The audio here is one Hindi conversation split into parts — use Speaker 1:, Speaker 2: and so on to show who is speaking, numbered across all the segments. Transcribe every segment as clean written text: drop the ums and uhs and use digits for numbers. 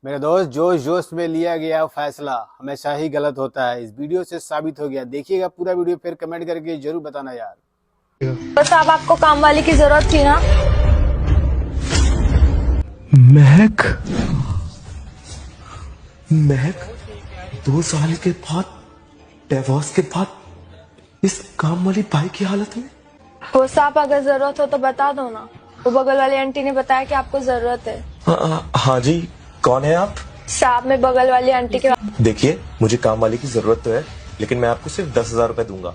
Speaker 1: मेरे दोस्त, जोश जोश में लिया गया फैसला हमेशा ही गलत होता है। इस वीडियो से साबित हो गया। देखिएगा पूरा वीडियो, फिर कमेंट करके जरूर बताना यार।
Speaker 2: तो साहब आपको काम वाली की जरूरत थी ना?
Speaker 3: महक महक 2 साल के बाद, डिवोर्स के बाद इस काम वाली भाई की हालत में।
Speaker 2: वो साहब अगर जरूरत हो तो बता दो ना। वो बगल वाली आंटी ने बताया कि आपको जरूरत है।
Speaker 3: हाँ जी, कौन है आप?
Speaker 2: साहब मैं बगल वाली आंटी के।
Speaker 3: देखिए, मुझे काम वाली की जरूरत तो है, लेकिन मैं आपको सिर्फ 10,000 रुपए दूंगा।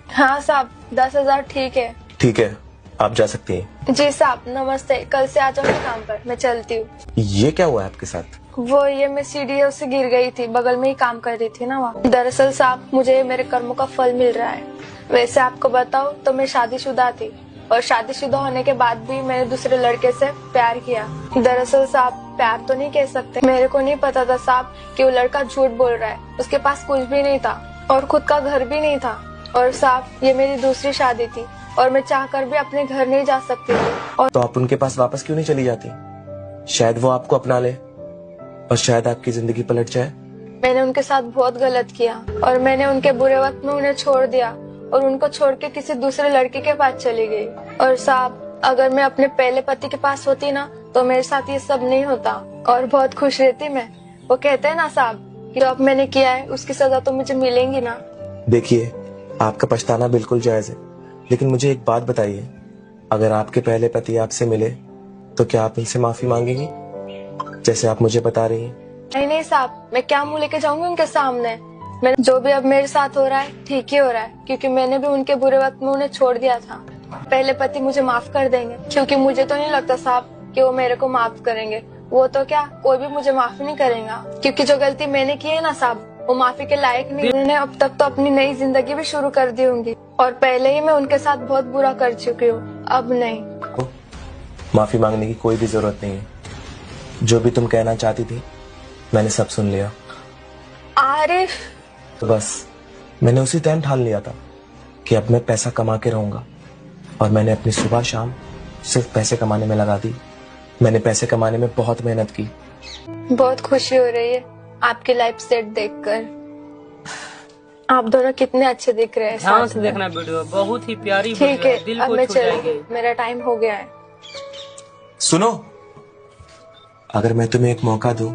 Speaker 2: हाँ साहब 10,000 ठीक है।
Speaker 3: ठीक है, आप जा सकती हैं।
Speaker 2: जी साहब नमस्ते, कल से आ जाऊंगी काम पर, मैं चलती हूँ।
Speaker 3: ये क्या हुआ है आपके साथ?
Speaker 2: वो ये मैं सीढ़ियों से गिर गई थी, बगल में ही काम कर रही थी ना वहाँ। दरअसल साहब मुझे मेरे कर्मों का फल मिल रहा है। वैसे आपको बताओ तो मैं शादीशुदा थी, और शादीशुदा होने के बाद भी मैंने दूसरे लड़के से प्यार किया। दरअसल साहब प्यार तो नहीं कह सकते, मेरे को नहीं पता था साहब कि वो लड़का झूठ बोल रहा है। उसके पास कुछ भी नहीं था और खुद का घर भी नहीं था। और साहब ये मेरी दूसरी शादी थी और मैं चाहकर भी अपने घर नहीं जा सकती थी। और
Speaker 3: तो आप उनके पास वापस क्यों नहीं चली जाती? शायद वो आपको अपना ले और शायद आपकी जिंदगी पलट जाए।
Speaker 2: मैंने उनके साथ बहुत गलत किया और मैंने उनके बुरे वक्त में उन्हें छोड़ दिया और उनको छोड़ के किसी दूसरे लड़के के पास चली गई। और साहब अगर मैं अपने पहले पति के पास होती ना तो मेरे साथ ये सब नहीं होता और बहुत खुश रहती मैं। वो कहते हैं ना साहब कि जो अब मैंने किया है उसकी सजा तो मुझे मिलेंगी ना।
Speaker 3: देखिए, आपका पछताना बिल्कुल जायज है, लेकिन मुझे एक बात बताइए, अगर आपके पहले पति आपसे मिले तो क्या आप उनसे माफी मांगेंगी, जैसे आप मुझे बता रही हैं?
Speaker 2: नहीं नहीं साहब, मैं क्या मुंह लेके जाऊंगी उनके सामने। मैं जो भी अब मेरे साथ हो रहा है ठीक ही हो रहा है, क्योंकि मैंने भी उनके बुरे वक्त में उन्हें छोड़ दिया था। पहले पति मुझे माफ कर देंगे, क्योंकि मुझे तो नहीं लगता साहब कि वो मेरे को माफ करेंगे। वो तो क्या, कोई भी मुझे माफ नहीं करेगा, क्योंकि जो गलती मैंने की है ना साहब वो माफी के लायक नहीं। उन्होंने अब तक तो अपनी नई जिंदगी भी शुरू कर दी होंगी और पहले ही मैं उनके साथ बहुत बुरा कर चुकी हूँ, अब नहीं।
Speaker 3: माफी मांगने की कोई भी जरूरत नहीं है। जो भी तुम कहना चाहती थी मैंने सब सुन लिया।
Speaker 2: आरिफ,
Speaker 3: तो बस मैंने उसी टाइम ठान लिया था कि अब मैं पैसा कमा के रहूंगा, और मैंने अपनी सुबह शाम सिर्फ पैसे कमाने में लगा दी। मैंने पैसे कमाने में बहुत मेहनत की।
Speaker 2: बहुत खुशी हो रही है आपकी लाइफ सेट देखकर। आप दोनों कितने अच्छे दिख रहे हैं।
Speaker 4: ध्यान से देखना वीडियो, बहुत ही प्यारी
Speaker 2: ठीक
Speaker 4: वीडियो
Speaker 2: है,
Speaker 4: है, दिल
Speaker 2: अब
Speaker 4: को
Speaker 2: मैं
Speaker 4: छू
Speaker 2: चली,
Speaker 4: जाएगी।
Speaker 2: मेरा टाइम हो गया है।
Speaker 3: सुनो, अगर मैं तुम्हें एक मौका दूं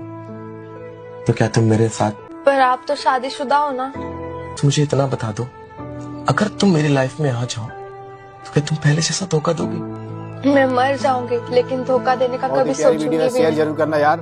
Speaker 3: तो क्या तुम मेरे साथ?
Speaker 2: पर आप तो शादीशुदा हो ना।
Speaker 3: तो मुझे इतना बता दो, अगर तुम मेरी लाइफ में आ जाओ तो क्या तुम पहले जैसा धोखा दोगी?
Speaker 2: मैं मर जाऊंगी लेकिन धोखा देने का
Speaker 1: बहुत
Speaker 2: कभी
Speaker 1: ही प्यारी
Speaker 2: सोचूंगी
Speaker 1: वीडियो है,
Speaker 2: भी
Speaker 1: शेयर
Speaker 2: नहीं।
Speaker 1: जरूर करना यार।